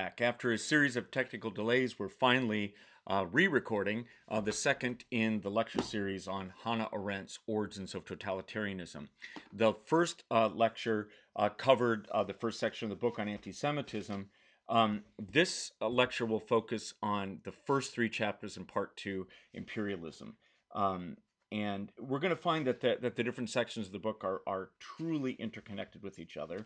back. After a series of technical delays, we're finally re-recording the second in the lecture series on Hannah Arendt's Origins of Totalitarianism. The first lecture covered the first section of the book on anti-Semitism. This lecture will focus on the first three chapters in part two, Imperialism. And we're going to find that the different sections of the book are truly interconnected with each other.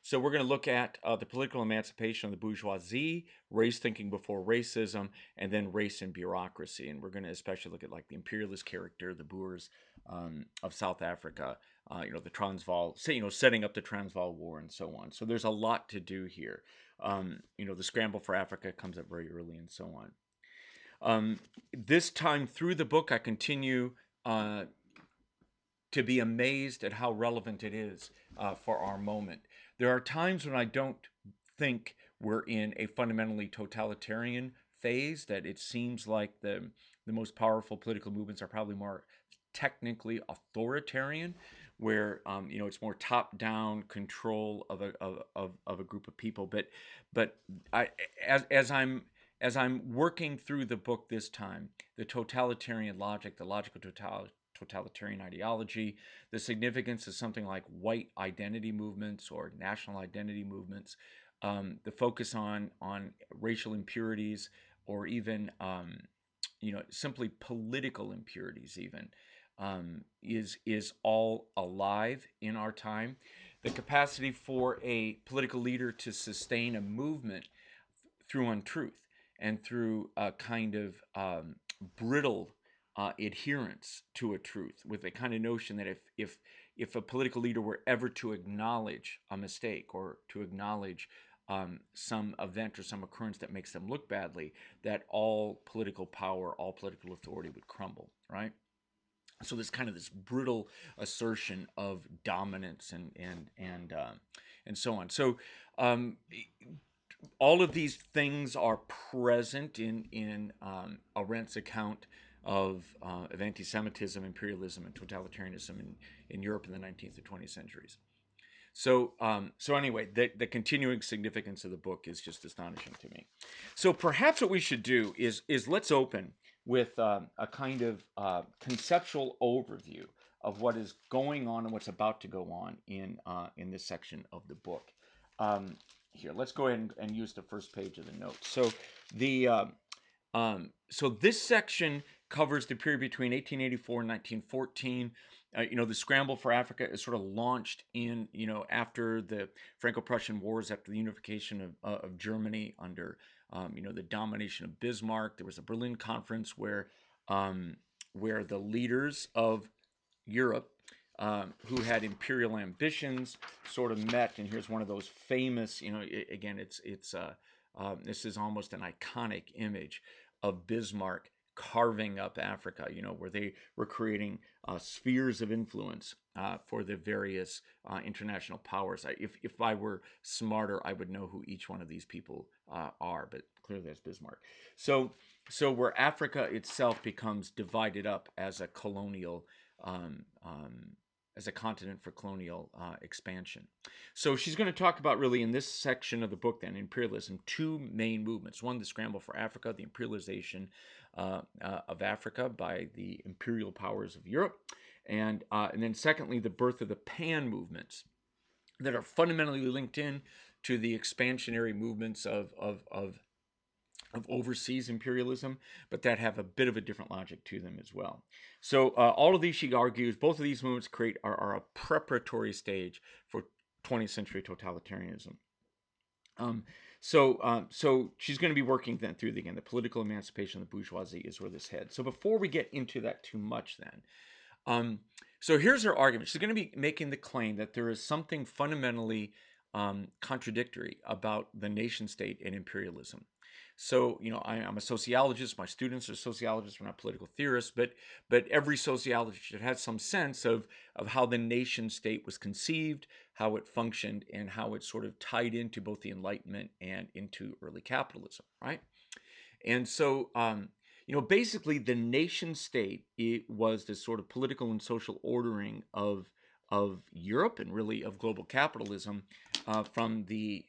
So we're going to look at the political emancipation of the bourgeoisie, race thinking before racism, and then race and bureaucracy. And we're going to especially look at like the imperialist character, the Boers of South Africa, the Transvaal, setting up the Transvaal War and so on. So there's a lot to do here. The Scramble for Africa comes up very early and so on. This time through the book, I continue to be amazed at how relevant it is for our moment. There are times when I don't think we're in a fundamentally totalitarian phase, that it seems like the most powerful political movements are probably more technically authoritarian, where it's more top-down control of a group of people. But as I'm working through the book this time, the totalitarian logic, the logical totalitarian ideology, the significance of something like white identity movements or national identity movements, the focus on racial impurities, or even simply political impurities, even is all alive in our time. The capacity for a political leader to sustain a movement through untruth and through a kind of brittle adherence to a truth, with a kind of notion that if a political leader were ever to acknowledge a mistake, or to acknowledge some event or some occurrence that makes them look badly, that all political power, all political authority would crumble, right? So there's kind of this brutal assertion of dominance and so on. So all of these things are present in Arendt's account of anti-Semitism, imperialism, and totalitarianism in Europe in the 19th and 20th centuries. So anyway, the continuing significance of the book is just astonishing to me. So perhaps what we should do is let's open with a kind of conceptual overview of what is going on and what's about to go on in this section of the book. Here, let's go ahead and use the first page of the notes. So so this section covers the period between 1884 and 1914. The Scramble for Africa is sort of launched in, after the Franco-Prussian Wars, after the unification of Germany under, the domination of Bismarck. There was a Berlin Conference where the leaders of Europe, who had imperial ambitions, sort of met. And here's one of those famous, again, this is almost an iconic image of Bismarck carving up Africa, where they were creating spheres of influence for the various international powers. If I were smarter, I would know who each one of these people are, but clearly there's Bismarck. So where Africa itself becomes divided up as a colonial as a continent for colonial expansion. So she's going to talk about, really, in this section of the book, then, imperialism, two main movements. One, the Scramble for Africa, the imperialization of Africa by the imperial powers of Europe. And then secondly, the birth of the pan movements that are fundamentally linked in to the expansionary movements of overseas imperialism, but that have a bit of a different logic to them as well. So all of these, she argues, both of these movements are a preparatory stage for 20th century totalitarianism. So she's going to be working then through the political emancipation of the bourgeoisie is where this heads. So before we get into that too much, then, so here's her argument. She's going to be making the claim that there is something fundamentally contradictory about the nation state and imperialism. So, I'm a sociologist. My students are sociologists. We're not political theorists, but every sociologist should have some sense of how the nation state was conceived, how it functioned, and how it sort of tied into both the Enlightenment and into early capitalism, right? And so, basically, the nation state, it was this sort of political and social ordering of Europe, and really of global capitalism, from the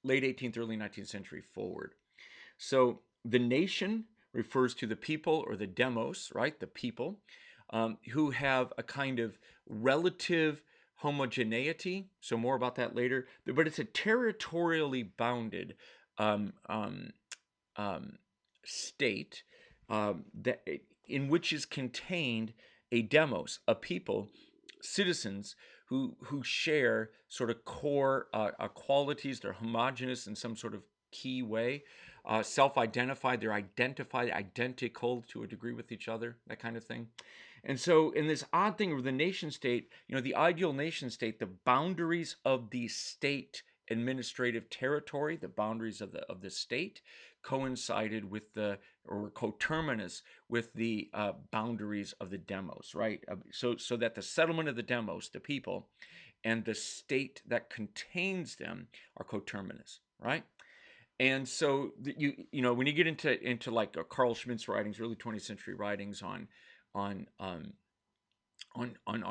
late 18th, early 19th century forward. So the nation refers to the people, or the demos, right? The people, who have a kind of relative homogeneity. So more about that later. But it's a territorially bounded um, um, um, state that in which is contained a demos, a people, citizens who share sort of core qualities. They're homogenous in some sort of key way, self-identified. They're identified, identical to a degree with each other, that kind of thing. And so, in this odd thing of the nation state, the ideal nation state, the boundaries of the state administrative territory, the boundaries of the state, coincided with the, or coterminous with the boundaries of the demos, right? So that the settlement of the demos, the people, and the state that contains them are coterminous, right? And so when you get into like Carl Schmitt's writings, early 20th century writings on on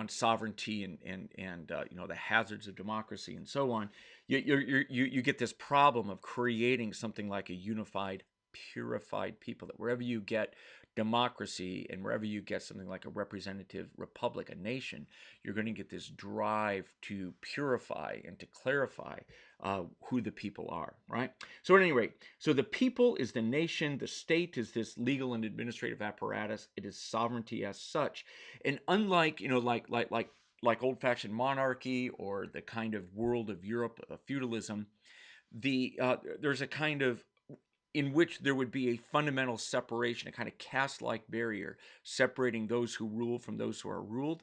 sovereignty and the hazards of democracy and so on, you get this problem of creating something like a unified, purified people. That wherever you get democracy and wherever you get something like a representative republic, a nation, you're going to get this drive to purify and to clarify who the people are, right? So at any rate, so the people is the nation, the state is this legal and administrative apparatus, it is sovereignty as such. And unlike, like old-fashioned monarchy or the kind of world of Europe, feudalism, there's a kind of in which there would be a fundamental separation, a kind of caste-like barrier separating those who rule from those who are ruled.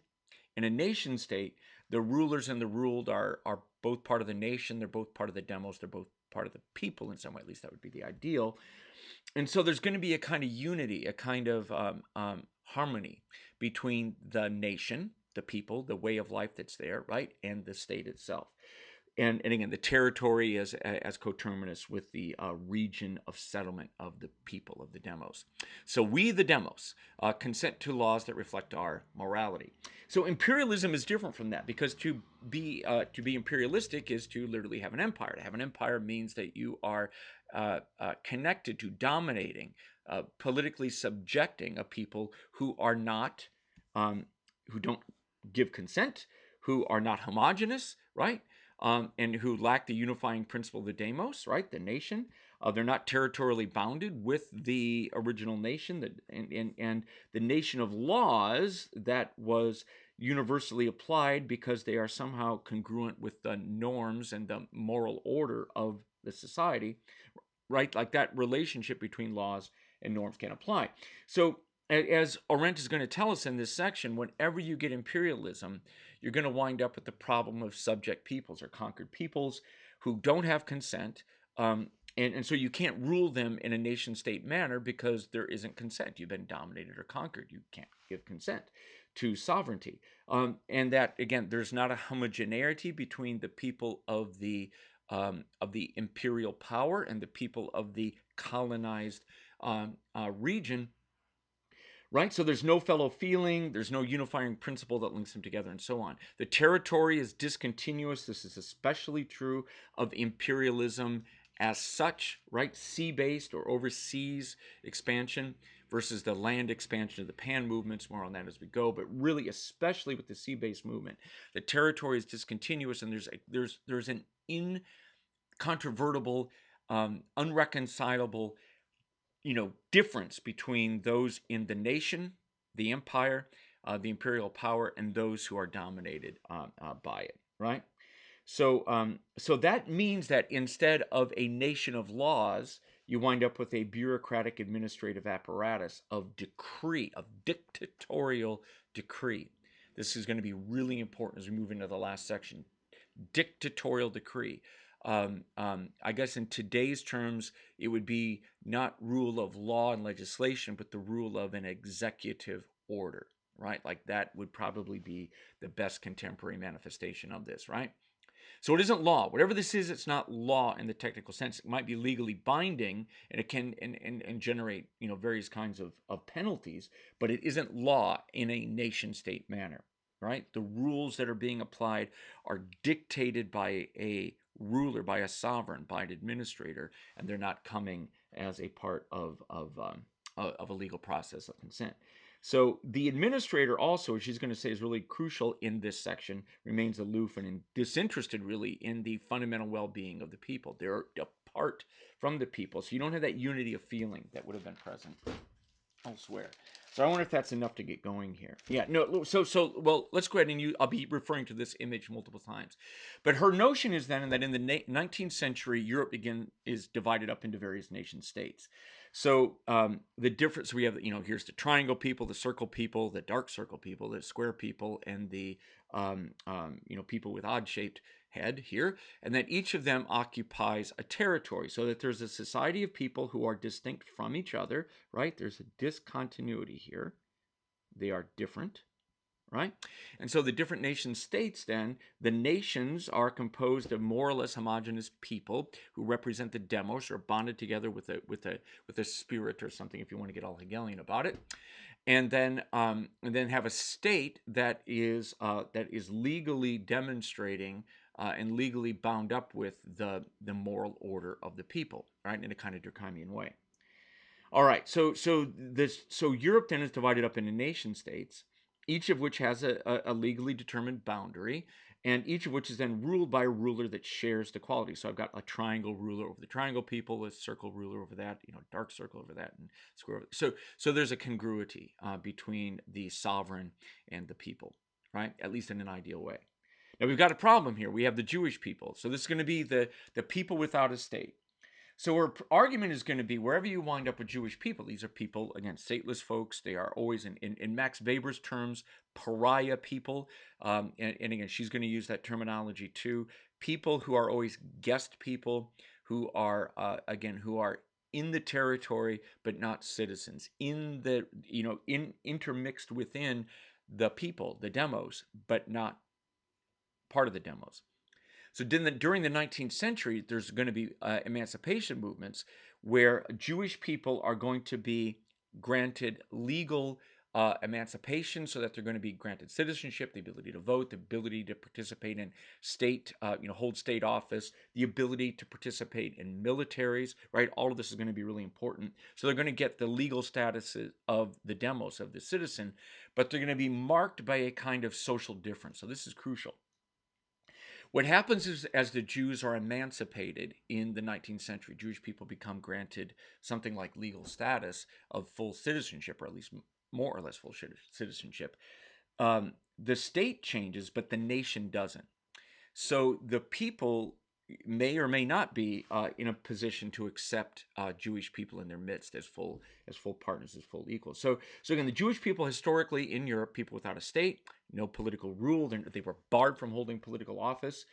In a nation state, the rulers and the ruled are both part of the nation. They're both part of the demos. They're both part of the people in some way. At least that would be the ideal. And so there's going to be a kind of unity, a kind of harmony between the nation, the people, the way of life that's there, right, and the state itself. And again, the territory as coterminous with the region of settlement of the people, of the demos. So we, the demos, consent to laws that reflect our morality. So imperialism is different from that, because to be imperialistic is to literally have an empire. To have an empire means that you are connected to dominating, politically subjecting a people who are not, who don't give consent, who are not homogenous, right? And who lack the unifying principle of the demos, right, the nation. They're not territorially bounded with the original nation, and the nation of laws that was universally applied because they are somehow congruent with the norms and the moral order of the society, right? Like that relationship between laws and norms can apply. So as Arendt is going to tell us in this section, whenever you get imperialism, you're going to wind up with the problem of subject peoples or conquered peoples who don't have consent. And so you can't rule them in a nation state manner because there isn't consent. You've been dominated or conquered. You can't give consent to sovereignty. And that, again, there's not a homogeneity between the people of the imperial power and the people of the colonized region. Right? So there's no fellow feeling, there's no unifying principle that links them together, and so on. The territory is discontinuous. This is especially true of imperialism as such, right? Sea-based or overseas expansion versus the land expansion of the pan movements. More on that as we go, but really, especially with the sea-based movement, the territory is discontinuous, and there's an incontrovertible, unreconcilable difference between those in the nation, the empire, the imperial power, and those who are dominated by it, right? So that means that instead of a nation of laws, you wind up with a bureaucratic administrative apparatus of decree, of dictatorial decree. This is going to be really important as we move into the last section. Dictatorial decree. I guess in today's terms, it would be not rule of law and legislation, but the rule of an executive order, right? Like that would probably be the best contemporary manifestation of this, right? So it isn't law. Whatever this is, it's not law in the technical sense. It might be legally binding, and it can and generate various kinds of penalties, but it isn't law in a nation state manner, right? The rules that are being applied are dictated by a ruler, by a sovereign, by an administrator, and they're not coming as a part of a legal process of consent. So the administrator also, as she's going to say, is really crucial in this section, remains aloof and disinterested really in the fundamental well-being of the people. They're apart from the people, so you don't have that unity of feeling that would have been present elsewhere. So I wonder if that's enough to get going here. Yeah, no. So well, let's go ahead and I'll be referring to this image multiple times, but her notion is then that in the 19th century, Europe is divided up into various nation states. So the difference we have, here's the triangle people, the circle people, the dark circle people, the square people, and the people with odd-shaped head here, and that each of them occupies a territory, so that there's a society of people who are distinct from each other, right? There's a discontinuity here. They are different, right? And so the different nation states then, the nations are composed of more or less homogenous people who represent the demos, or bonded together with a spirit or something, if you want to get all Hegelian about it. And then have a state that is legally demonstrating and legally bound up with the moral order of the people, right, in a kind of Durkheimian way. All right, so Europe then is divided up into nation states, each of which has a legally determined boundary, and each of which is then ruled by a ruler that shares the quality. So I've got a triangle ruler over the triangle people, a circle ruler over that, dark circle over that, and square over. So there's a congruity between the sovereign and the people, right? At least in an ideal way. Now we've got a problem here. We have the Jewish people. So this is going to be the people without a state. So our argument is going to be, wherever you wind up with Jewish people, these are people, again, stateless folks. They are always, in Max Weber's terms, pariah people. And again, she's going to use that terminology too. People who are always guest people, who are, who are in the territory, but not citizens, intermixed within the people, the demos, but not part of the demos. So during the 19th century, there's going to be emancipation movements where Jewish people are going to be granted legal emancipation, so that they're going to be granted citizenship, the ability to vote, the ability to participate in state, hold state office, the ability to participate in militaries, right? All of this is going to be really important. So they're going to get the legal status of the demos, of the citizen, but they're going to be marked by a kind of social difference. So this is crucial. What happens is, as the Jews are emancipated in the 19th century, Jewish people become granted something like legal status of full citizenship, or at least more or less full citizenship. The state changes, but the nation doesn't. So the people may or may not be in a position to accept Jewish people in their midst as full partners, as full equals. So again, the Jewish people historically in Europe, people without a state, no political rule. They were barred from holding political office.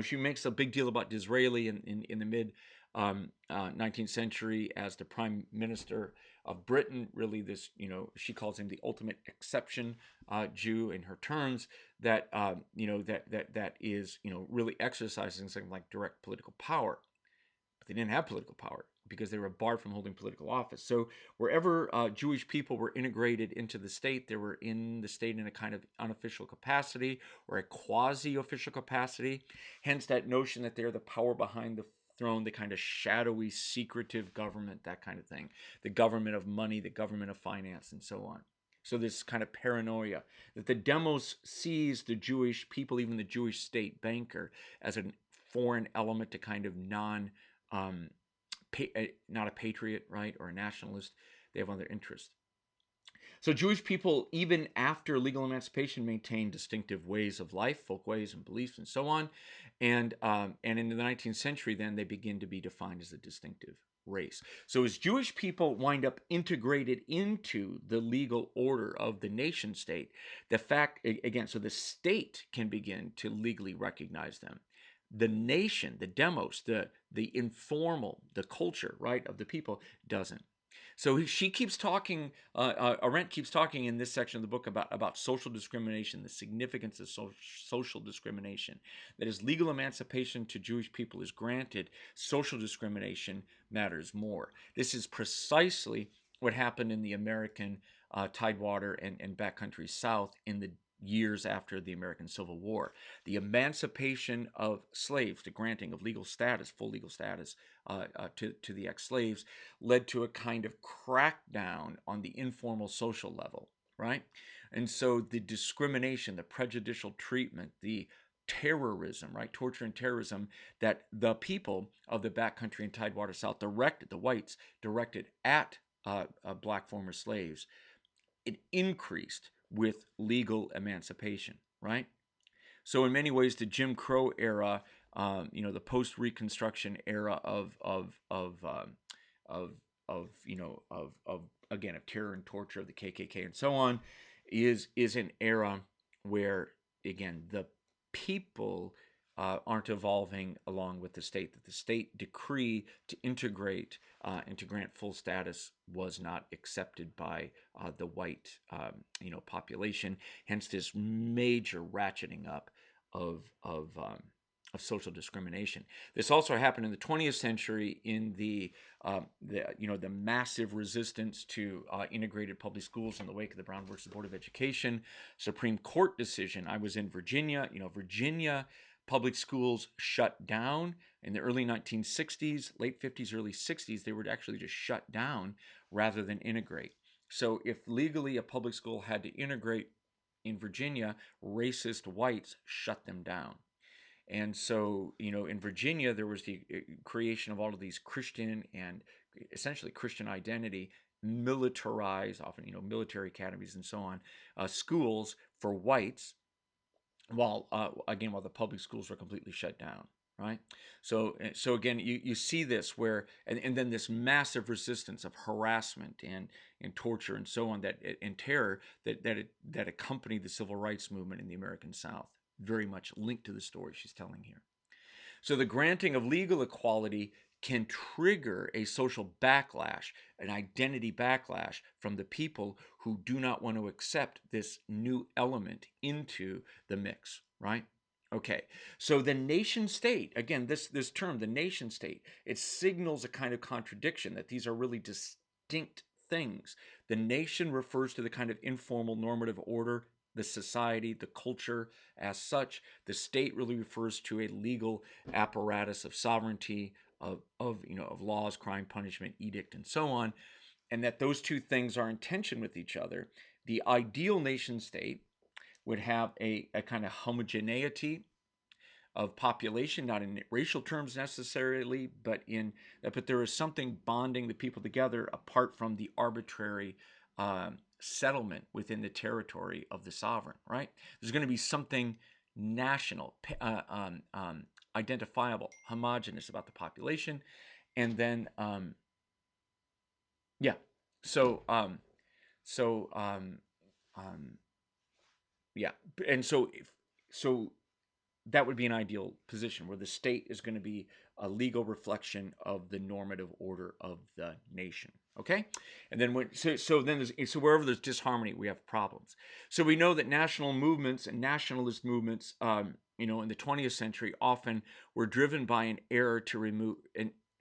She makes a big deal about Disraeli in the mid 19th century as the prime minister of Britain. Really, this, she calls him the ultimate exception Jew in her terms. That that is really exercising something like direct political power, but they didn't have political power because they were barred from holding political office. So wherever Jewish people were integrated into the state, they were in the state in a kind of unofficial capacity or a quasi-official capacity. Hence that notion that they're the power behind the throne, the kind of shadowy, secretive government, that kind of thing. The government of money, the government of finance, and so on. So this kind of paranoia that the demos sees the Jewish people, even the Jewish state banker, as a foreign element, to kind of not a patriot, right, or a nationalist. They have other interests. So Jewish people, even after legal emancipation, maintain distinctive ways of life, folkways and beliefs, and so on. And in the 19th century, then they begin to be defined as a distinctive race. So as Jewish people wind up integrated into the legal order of the nation state, the fact, again, so the state can begin to legally recognize them. The nation, the demos, the informal, the culture, right, of the people doesn't. So she keeps talking, Arendt keeps talking in this section of the book about social discrimination, the significance of social discrimination. That as legal emancipation to Jewish people is granted, social discrimination matters more. This is precisely what happened in the American Tidewater and backcountry South in the years after the American Civil War. The emancipation of slaves, the granting of legal status, full legal status to the ex-slaves, led to a kind of crackdown on the informal social level, right? And so the discrimination, the prejudicial treatment, the terrorism, right? Torture and terrorism that the people of the backcountry and Tidewater South directed, the whites directed at black former slaves, it increased with legal emancipation, right? So in many ways, the Jim Crow era, the post-Reconstruction era of of again of terror and torture of the KKK and so on, is an era where again the people aren't evolving along with the state. That the state decree to integrate and to grant full status was not accepted by the white population. Hence this major ratcheting up of social discrimination. This also happened in the 20th century in the massive resistance to integrated public schools in the wake of the Brown versus Board of Education Supreme Court decision. I was in Virginia. Virginia public schools shut down in the early 1960s, late 50s, early 60s. They were actually just shut down rather than integrate. So if legally a public school had to integrate in Virginia, racist whites shut them down. And so, in Virginia, there was the creation of all of these Christian and essentially Christian identity, militarized, often, military academies and so on, schools for whites, while the public schools were completely shut down. Right. So again, you see this where, and then this massive resistance of harassment and torture and so on and terror that accompanied the civil rights movement in the American South, very much linked to the story she's telling here. So the granting of legal equality can trigger a social backlash, an identity backlash from the people who do not want to accept this new element into the mix, right? Okay, so the nation state, again, this term, the nation state, it signals a kind of contradiction that these are really distinct things. The nation refers to the kind of informal normative order, the society, the culture as such. The state really refers to a legal apparatus of sovereignty, of laws, crime, punishment, edict, and so on, and that those two things are in tension with each other. The ideal nation state would have a kind of homogeneity of population, not in racial terms necessarily, but there is something bonding the people together apart from the arbitrary settlement within the territory of the sovereign. Right? There's going to be something national, identifiable, homogenous about the population, and then yeah. So so yeah, and so that would be an ideal position where the state is going to be a legal reflection of the normative order of the nation. Okay, and then so wherever there's disharmony, we have problems. So we know that national movements and nationalist movements, in the 20th century, often were driven by an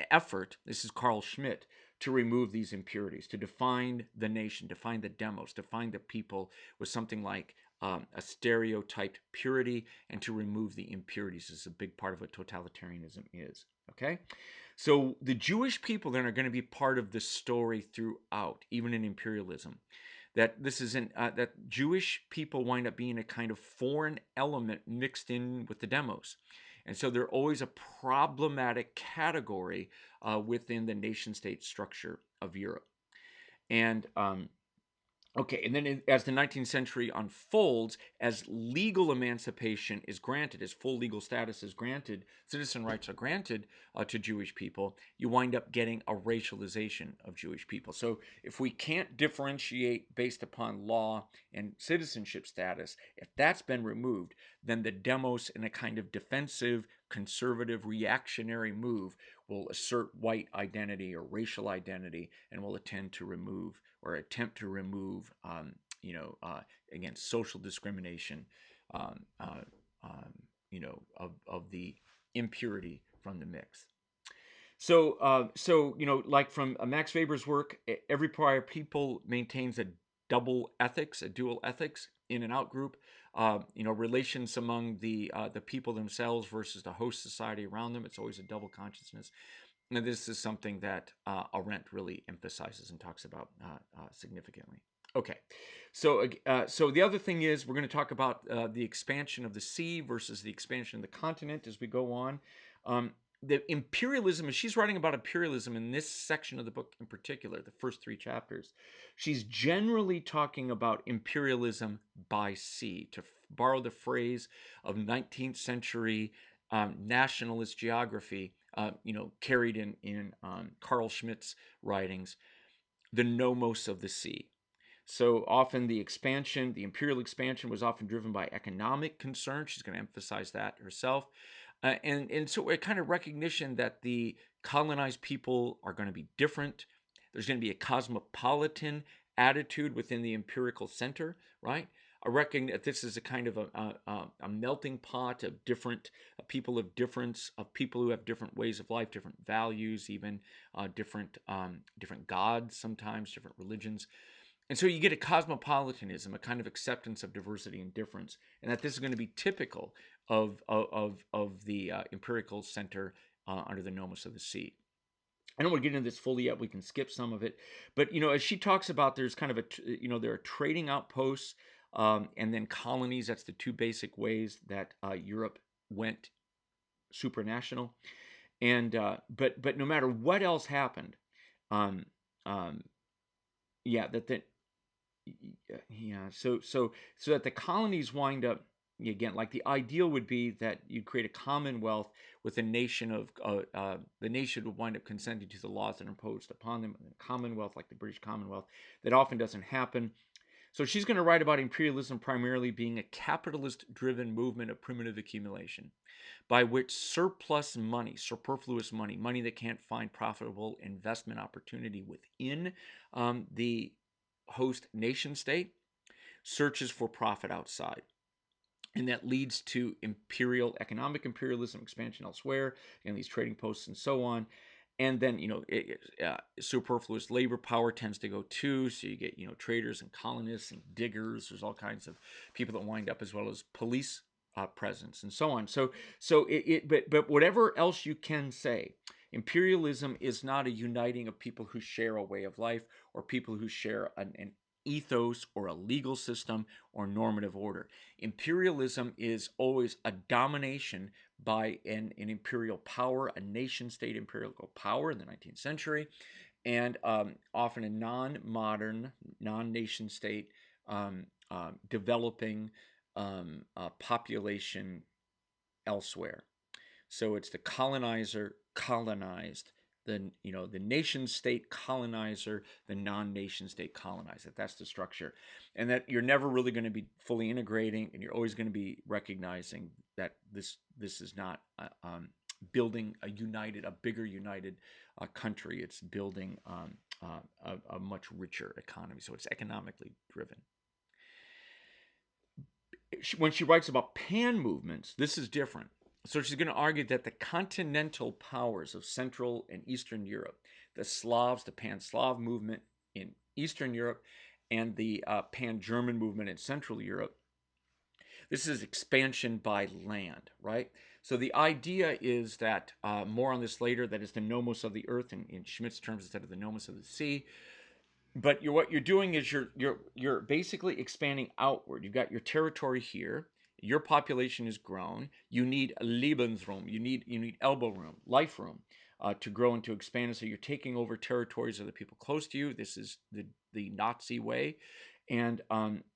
effort. This is Carl Schmitt, to remove these impurities, to define the nation, define the demos, define the people with something like a stereotyped purity, and to remove the impurities. This is a big part of what totalitarianism is. Okay, so the Jewish people then are going to be part of the story throughout, even in imperialism. That this is that Jewish people wind up being a kind of foreign element mixed in with the demos, and so they're always a problematic category within the nation-state structure of Europe. And okay, and then as the 19th century unfolds, as legal emancipation is granted, as full legal status is granted, citizen rights are granted to Jewish people, you wind up getting a racialization of Jewish people. So if we can't differentiate based upon law and citizenship status, if that's been removed, then the demos, in a kind of defensive, conservative, reactionary move, will assert white identity or racial identity and will attempt to remove again, social discrimination, of the impurity from the mix. So, like from Max Weber's work, every prior people maintains a double ethics, a dual ethics, in and out group, relations among the people themselves versus the host society around them. It's always a double consciousness. And this is something that Arendt really emphasizes and talks about significantly. Okay, so the other thing is we're going to talk about the expansion of the sea versus the expansion of the continent as we go on. The imperialism, and she's writing about imperialism in this section of the book in particular, the first 3 chapters. She's generally talking about imperialism by sea, to borrow the phrase of 19th century nationalist geography, carried in Carl Schmitt's writings, the nomos of the sea. So often the imperial expansion was often driven by economic concern. She's going to emphasize that herself. And so a kind of recognition that the colonized people are going to be different. There's going to be a cosmopolitan attitude within the empirical center, right? I reckon that this is a kind of a melting pot of different people of difference, of people who have different ways of life, different values, even different gods sometimes, different religions. And so you get a cosmopolitanism, a kind of acceptance of diversity and difference, and that this is going to be typical of the empirical center under the nomos of the sea. I don't want to get into this fully yet. We can skip some of it, but as she talks about, there's kind of there are trading outposts and then colonies. That's the 2 basic ways that Europe went supranational, and but no matter what else happened, um, um, yeah, so that the colonies wind up, again, like the ideal would be that you create a commonwealth with a nation of the nation would wind up consenting to the laws that are imposed upon them. A commonwealth like the British Commonwealth, that often doesn't happen. So she's going to write about imperialism primarily being a capitalist-driven movement of primitive accumulation, by which surplus money, superfluous money, money that can't find profitable investment opportunity within the host nation state, searches for profit outside. And that leads to economic imperialism, expansion elsewhere, and these trading posts and so on. And then, superfluous labor power tends to go too. So you get, traders and colonists and diggers. There's all kinds of people that wind up, as well as police presence and so on. But whatever else you can say, imperialism is not a uniting of people who share a way of life or people who share an ethos or a legal system or normative order. Imperialism is always a domination by an imperial power, a nation-state imperial power in the 19th century, and often a non-modern, non-nation-state developing population elsewhere. So it's the colonizer colonized, the nation state colonizer, the non-nation state colonizer. That's the structure, and that you're never really going to be fully integrating, and you're always going to be recognizing that this is not building a bigger united country. It's building a much richer economy. So it's economically driven. When she writes about pan movements, this is different. So she's going to argue that the continental powers of Central and Eastern Europe, the Slavs, the Pan-Slav movement in Eastern Europe, and the Pan-German movement in Central Europe, this is expansion by land, right? So the idea is that, more on this later, that is the nomos of the earth in Schmitt's terms instead of the nomos of the sea. But what you're doing is you're basically expanding outward. You've got your territory here. Your population is grown. You need Lebensraum. You need elbow room, life room, to grow and to expand. So you're taking over territories of the people close to you. This is the Nazi way, and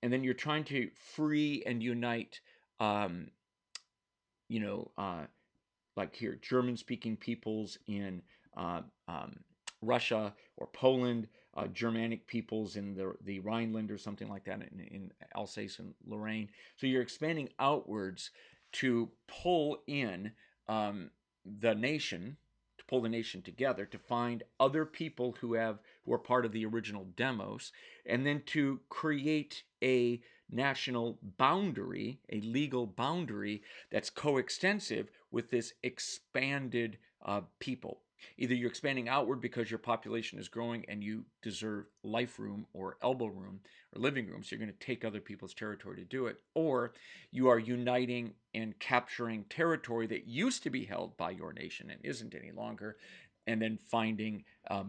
then you're trying to free and unite. Like here, German-speaking peoples in Russia or Poland, Germanic peoples in the Rhineland or something like that in Alsace and Lorraine. So you're expanding outwards to pull in the nation, to pull the nation together, to find other people who are part of the original demos, and then to create a national boundary, a legal boundary that's coextensive with this expanded people. Either you're expanding outward because your population is growing and you deserve life room or elbow room or living room, so you're going to take other people's territory to do it, or you are uniting and capturing territory that used to be held by your nation and isn't any longer, and then finding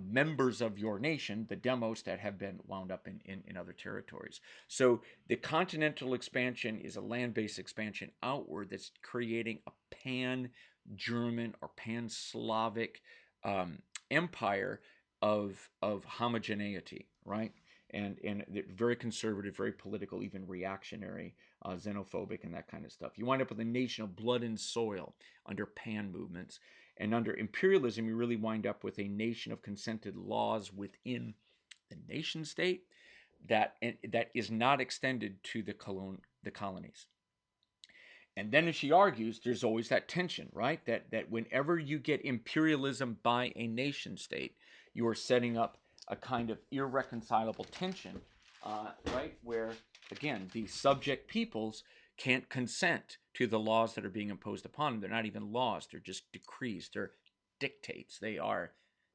members of your nation, the demos, that have been wound up in other territories. So the continental expansion is a land-based expansion outward that's creating a pan-German or pan-Slavic um, empire of homogeneity, right? And very conservative, very political, even reactionary, xenophobic, and that kind of stuff. You wind up with a nation of blood and soil under pan movements, and under imperialism, you really wind up with a nation of consented laws within the nation state that is not extended to the colonies. And then, as she argues, there's always that tension, right? That whenever you get imperialism by a nation state, you are setting up a kind of irreconcilable tension, right? Where, again, the subject peoples can't consent to the laws that are being imposed upon them. They're not even laws, they're just decrees, they're dictates, they are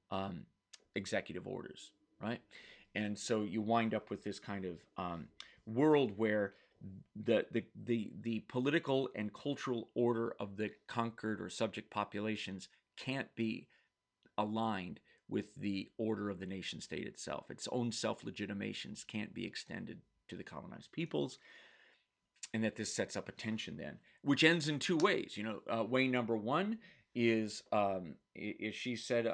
um, executive orders, right? And so you wind up with this kind of world where the political and cultural order of the conquered or subject populations can't be aligned with the order of the nation state itself. Its own self-legitimations can't be extended to the colonized peoples, and that this sets up a tension then, which ends in two ways. Way number one is she said,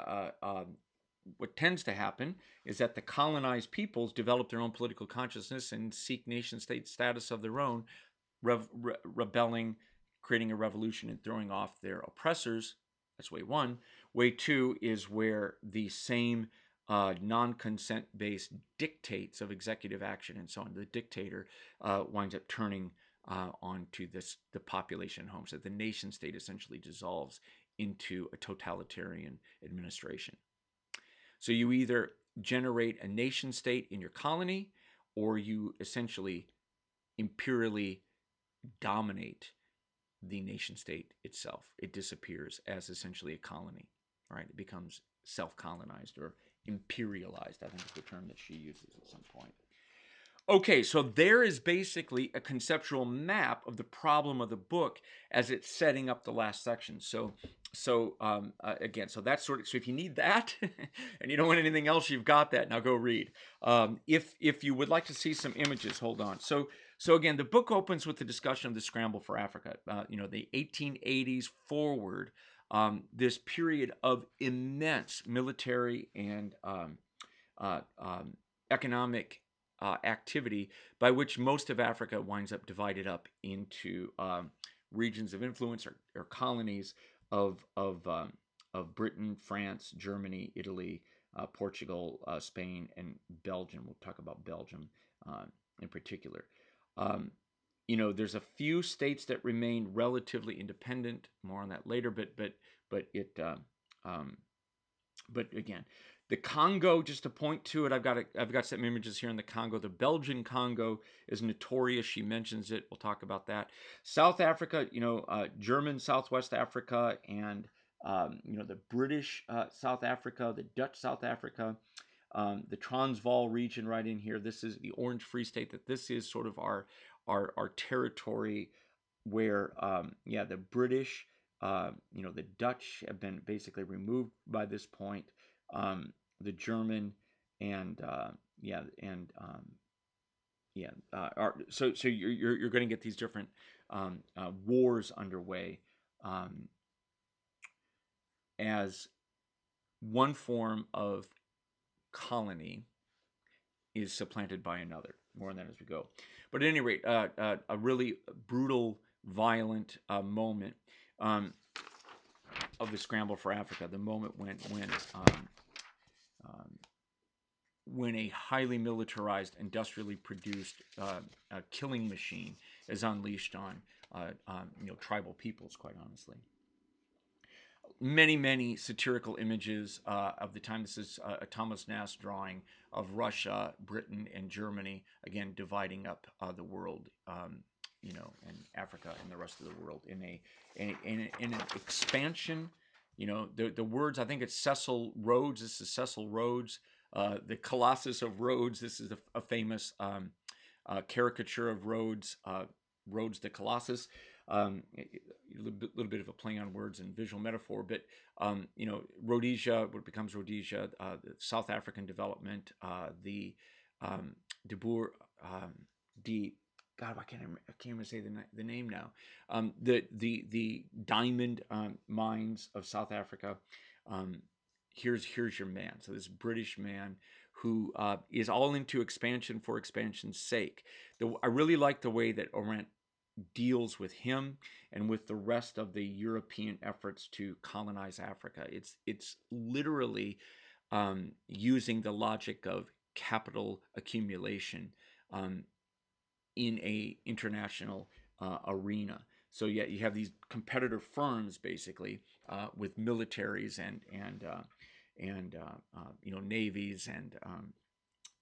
what tends to happen is that the colonized peoples develop their own political consciousness and seek nation state status of their own, rebelling, creating a revolution, and throwing off their oppressors. That's way one. Way two is where the same non-consent based dictates of executive action and so on, the dictator winds up turning onto the population home. So the nation state essentially dissolves into a totalitarian administration. So you either generate a nation state in your colony, or you essentially imperially dominate the nation state itself. It disappears as essentially a colony, right? It becomes self-colonized or imperialized, I think is the term that she uses at some point. Okay, so there is basically a conceptual map of the problem of the book as it's setting up the last section. Again, so that's so if you need that and you don't want anything else, you've got that. Now go read. If you would like to see some images, hold on. So again, the book opens with the discussion of the Scramble for Africa. The 1880s forward, this period of immense military and economic activity by which most of Africa winds up divided up into regions of influence or colonies of Britain, France, Germany, Italy, Portugal, Spain, and Belgium. We'll talk about Belgium in particular. There's a few states that remain relatively independent. More on that later. But again, the Congo, just to point to it, I've got some images here in the Congo. The Belgian Congo is notorious. She mentions it. We'll talk about that. South Africa, German Southwest Africa, and the British South Africa, the Dutch South Africa, the Transvaal region right in here. This is the Orange Free State. That this is sort of our territory where the British, the Dutch have been basically removed by this point. The German and so you're going to get these different wars underway as one form of colony is supplanted by another. More on that as we go. But at any rate, a really brutal, violent moment of the Scramble for Africa. The moment when a highly militarized, industrially produced killing machine is unleashed on tribal peoples, quite honestly. Many satirical images of the time. This is a Thomas Nast drawing of Russia, Britain, and Germany, again, dividing up the world, and Africa and the rest of the world in an expansion the words, I think it's Cecil Rhodes. This is Cecil Rhodes, the Colossus of Rhodes. This is a famous caricature of Rhodes, Rhodes the Colossus. Little bit of a play on words and visual metaphor, but Rhodesia, what becomes Rhodesia, the South African development, the de Boer, de God, I can't even say the name now. The diamond mines of South Africa. Here's your man. So this British man who is all into expansion for expansion's sake. I really like the way that Arendt deals with him and with the rest of the European efforts to colonize Africa. It's literally using the logic of capital accumulation in a international arena. So yeah, you have these competitor firms basically with militaries and navies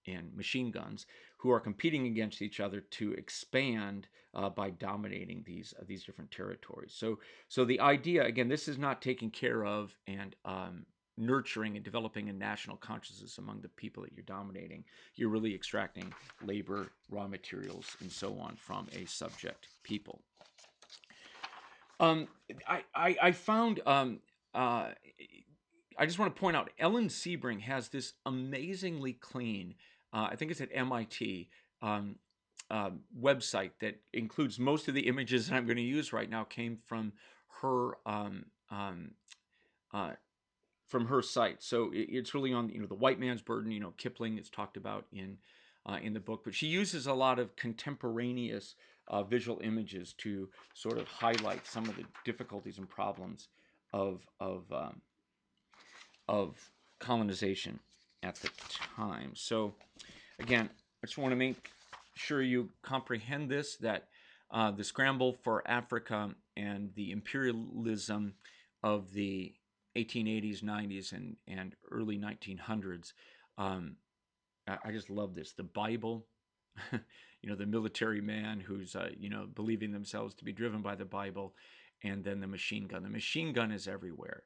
and machine guns who are competing against each other to expand by dominating these different territories. So the idea, again, this is not taking care of and nurturing and developing a national consciousness among the people that you're dominating. You're really extracting labor, raw materials, and so on from a subject people. I found I just want to point out Ellen Sebring has this amazingly clean, I think it's at MIT, website that includes most of the images that I'm going to use right now came from her site. So it's really on the white man's burden. Kipling is talked about in the book, but she uses a lot of contemporaneous visual images to sort of highlight some of the difficulties and problems of colonization at the time. So again, I just want to make sure you comprehend this, that the scramble for Africa and the imperialism of the 1880s, 90s, and early 1900s. I just love this. The Bible, the military man who's, believing themselves to be driven by the Bible, and then the machine gun. The machine gun is everywhere.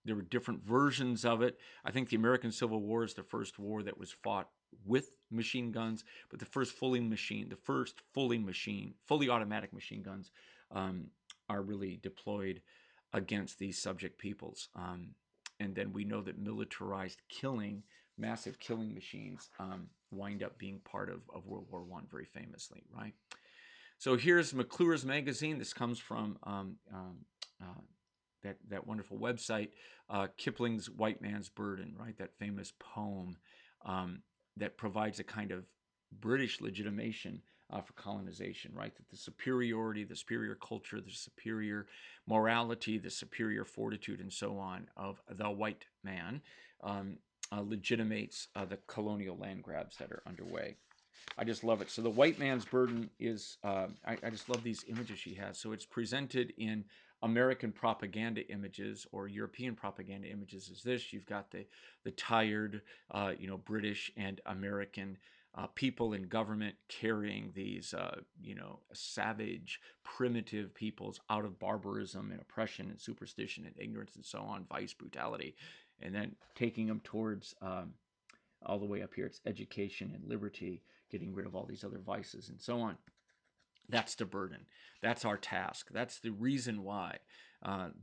There were different versions of it. I think the American Civil War is the first war that was fought with machine guns, but the first fully automatic machine guns are really deployed against these subject peoples. And then we know that militarized killing, massive killing machines wind up being part of World War I very famously, right? So here's McClure's magazine. This comes from that wonderful website, Kipling's White Man's Burden, right? That famous poem that provides a kind of British legitimation for colonization, right? That the superiority, the superior culture, the superior morality, the superior fortitude, and so on of the white man legitimates the colonial land grabs that are underway. I just love it. So the white man's burden is, I just love these images she has. So it's presented in American propaganda images or European propaganda images as this. You've got the tired, British and American people in government carrying these, savage, primitive peoples out of barbarism and oppression and superstition and ignorance and so on, vice, brutality, and then taking them towards all the way up here. It's education and liberty, getting rid of all these other vices and so on. That's the burden. That's our task. That's the reason why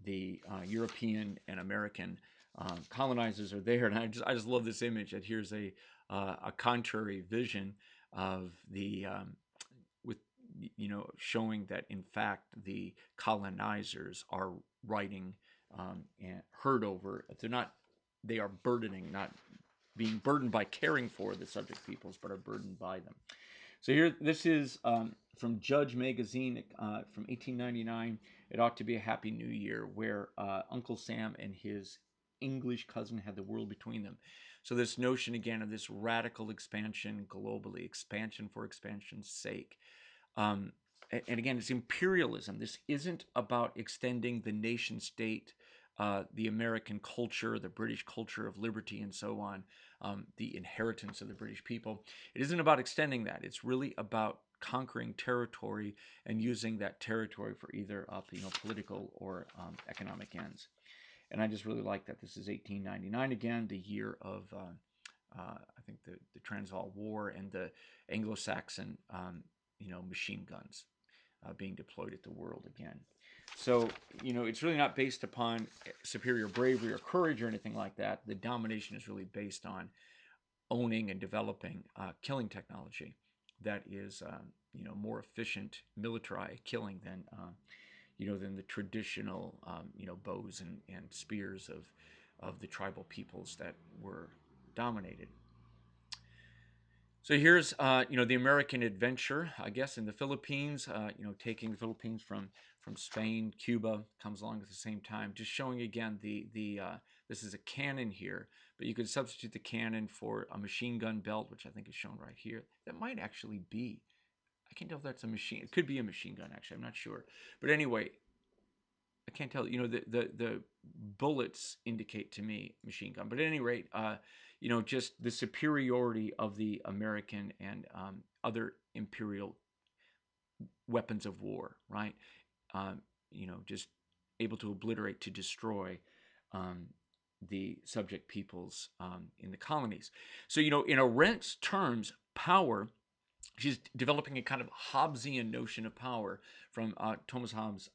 the European and American colonizers are there. And I just love this image. That here's a contrary vision of the showing that in fact the colonizers are writing and herd over. They are burdening, not being burdened by caring for the subject peoples, but are burdened by them. So here, this is from Judge Magazine from 1899. It Ought to Be a Happy New Year, where Uncle Sam and his English cousin had the world between them. So this notion, again, of this radical expansion globally, expansion for expansion's sake. And again, it's imperialism. This isn't about extending the nation state, the American culture, the British culture of liberty and so on, the inheritance of the British people. It isn't about extending that. It's really about conquering territory and using that territory for either political or economic ends. And I just really like that. This is 1899 again, the year of I think the Transvaal War and the Anglo-Saxon machine guns being deployed at the world again. So, it's really not based upon superior bravery or courage or anything like that. The domination is really based on owning and developing killing technology that is, more efficient military killing than the traditional, bows and spears of the tribal peoples that were dominated. So here's, the American adventure, I guess, in the Philippines. Taking the Philippines from Spain, Cuba comes along at the same time, just showing again this is a cannon here, but you could substitute the cannon for a machine gun belt, which I think is shown right here. That might actually be. I can't tell if that's a machine. It could be a machine gun, actually. I'm not sure. But anyway, I can't tell. The bullets indicate to me machine gun. But at any rate, just the superiority of the American and other imperial weapons of war, right? Just able to obliterate, to destroy the subject peoples in the colonies. So, in Arendt's terms, power, she's developing a kind of Hobbesian notion of power from Thomas Hobbes'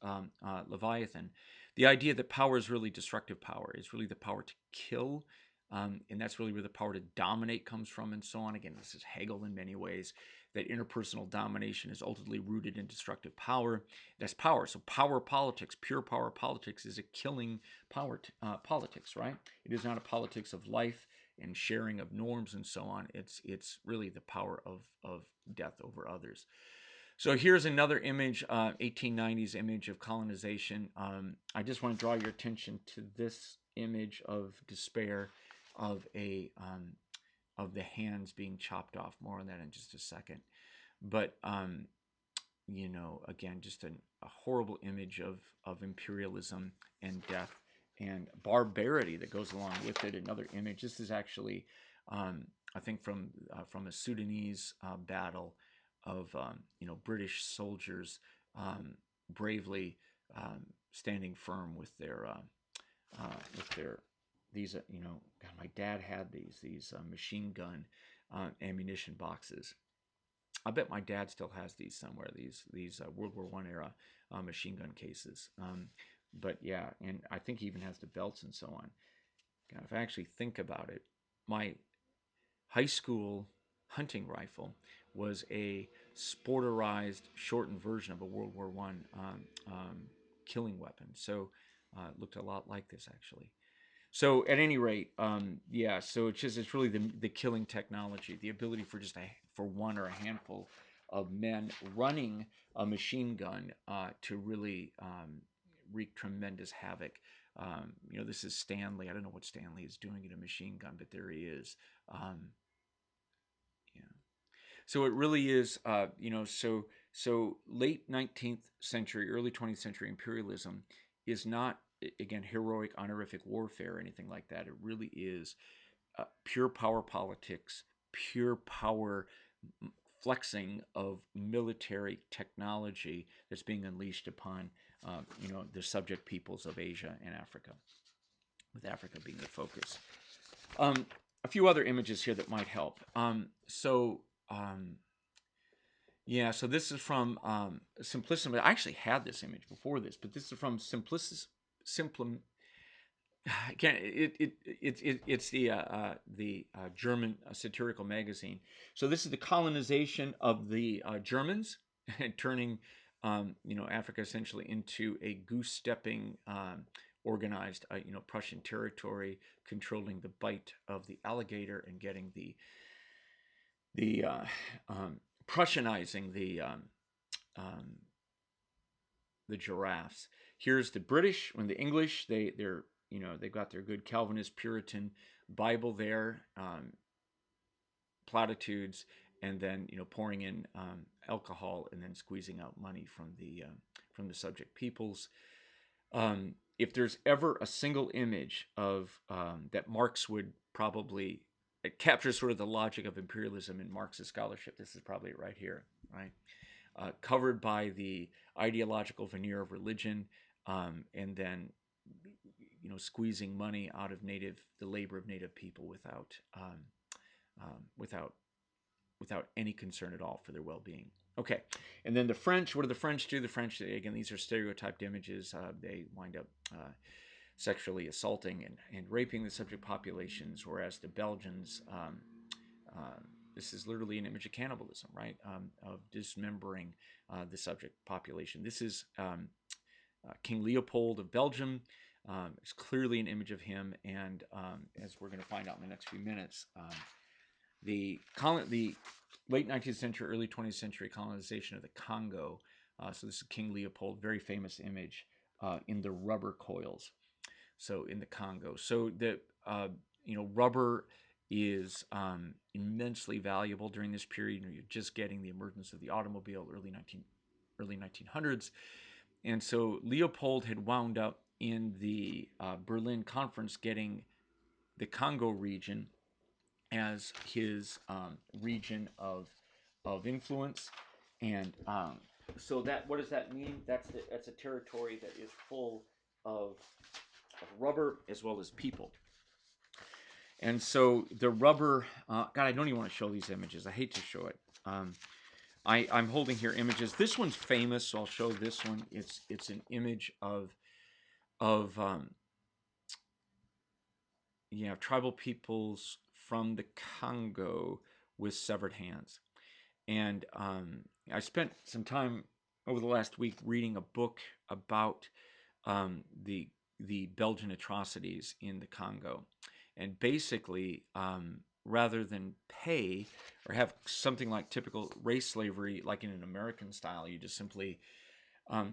Leviathan. The idea that power is really destructive power. It's really the power to kill, and that's really where the power to dominate comes from, and so on. Again, this is Hegel in many ways, that interpersonal domination is ultimately rooted in destructive power. That's power. So power politics, pure power politics, is a killing power politics, right? It is not a politics of life and sharing of norms and so on. It's really the power of death over others. So here's another image, 1890s image of colonization. I just want to draw your attention to this image of despair, of the hands being chopped off. More on that in just a second. But again, just a horrible image of imperialism and death and barbarity that goes along with it. Another image. This is actually, I think, from a Sudanese battle of British soldiers bravely standing firm with their these God, my dad had these machine gun ammunition boxes. I bet my dad still has these somewhere. These World War I era machine gun cases. But yeah, and I think he even has the belts and so on. God, if I actually think about it, my high school hunting rifle was a sporterized, shortened version of a World War I killing weapon. So it looked a lot like this, actually. So at any rate, so it's really the killing technology, the ability for one or a handful of men running a machine gun to really wreak tremendous havoc. This is Stanley. I don't know what Stanley is doing in a machine gun, but there he is. So it really is, so late 19th century, early 20th century imperialism is not, again, heroic, honorific warfare or anything like that. It really is pure power politics, pure power flexing of military technology that's being unleashed upon, the subject peoples of Asia and Africa, with Africa being the focus. A few other images here that might help. So this is from Simplicism. I actually had this image before this, but this is from Again, it's the German satirical magazine. So this is the colonization of the Germans, turning Africa essentially into a goose-stepping organized Prussian territory, controlling the bite of the alligator and getting the Prussianizing the giraffes. Here's the British. When the English, they've got their good Calvinist Puritan Bible there, platitudes, and then pouring in alcohol and then squeezing out money from the subject peoples. If there's ever a single image of that Marx would probably, it captures sort of the logic of imperialism in Marxist scholarship, this is probably right here, right? covered by the ideological veneer of religion, and then squeezing money out of the labor of native people without without any concern at all for their well-being. Okay, and then the French. What do the French do? The French, again, these are stereotyped images. They wind up sexually assaulting and raping the subject populations, whereas the Belgians, this is literally an image of cannibalism, right? Of dismembering the subject population. This is King Leopold of Belgium. It's clearly an image of him, and as we're going to find out in the next few minutes, the late 19th century, early 20th century colonization of the Congo. So this is King Leopold, very famous image in the rubber coils. So in the Congo, so the rubber is immensely valuable during this period. You're just getting the emergence of the automobile, early 1900s, and so Leopold had wound up in the Berlin Conference getting the Congo region as his region of influence, and so that, what does that mean? That's a territory that is full of rubber as well as people. And so the rubber, God, I don't even want to show these images. I hate to show it. I'm holding here images. This one's famous, so I'll show this one. It's an image of tribal peoples from the Congo with severed hands. And I spent some time over the last week reading a book about the Belgian atrocities in the Congo. And basically, rather than pay or have something like typical race slavery, like in an American style, you just simply,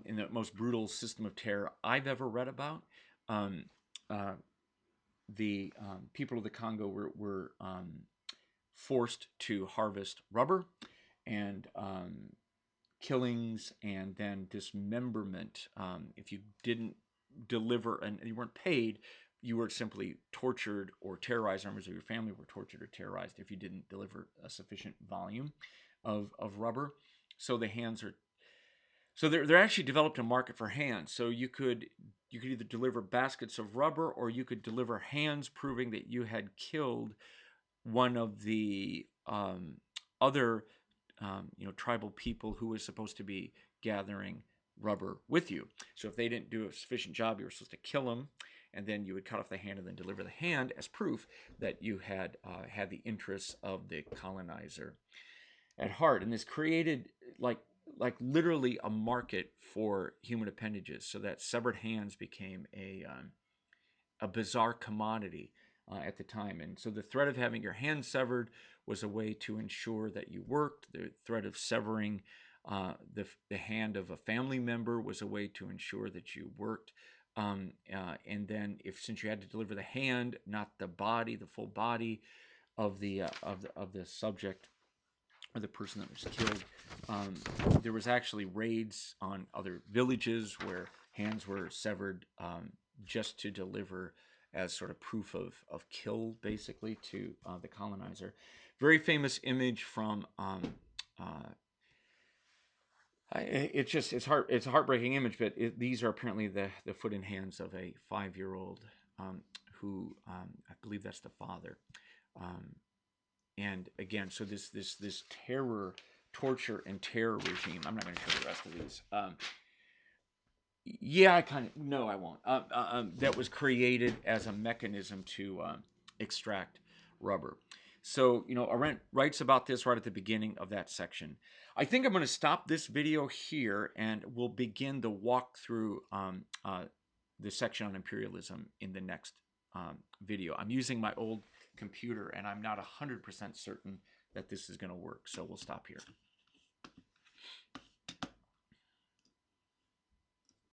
in the most brutal system of terror I've ever read about, the people of the Congo were forced to harvest rubber, and killings and then dismemberment. If you didn't deliver and you weren't paid, you were simply tortured or terrorized. Members of your family were tortured or terrorized if you didn't deliver a sufficient volume of rubber. So the hands are. So they're actually developed a market for hands. So you could either deliver baskets of rubber, or you could deliver hands proving that you had killed one of the other tribal people who was supposed to be gathering rubber with you. So if they didn't do a sufficient job, you were supposed to kill them, and then you would cut off the hand and then deliver the hand as proof that you had had the interests of the colonizer at heart. And this created like literally a market for human appendages, so that severed hands became a bizarre commodity at the time. And so the threat of having your hand severed was a way to ensure that you worked. The threat of severing the hand of a family member was a way to ensure that you worked. And then, since you had to deliver the hand, not the body, the full body of the subject or the person that was killed, there was actually raids on other villages where hands were severed just to deliver as sort of proof of kill, basically, to the colonizer. Very famous image from. It's a heartbreaking image, but these are apparently the foot and hands of a 5-year-old who I believe that's the father. And again, so this terror, torture, and terror regime. I'm not going to show the rest of these. I won't. That was created as a mechanism to extract rubber. So, Arendt writes about this right at the beginning of that section. I think I'm going to stop this video here, and we'll begin the walk through the section on imperialism in the next video. I'm using my old computer, and I'm not 100% certain that this is going to work, so we'll stop here.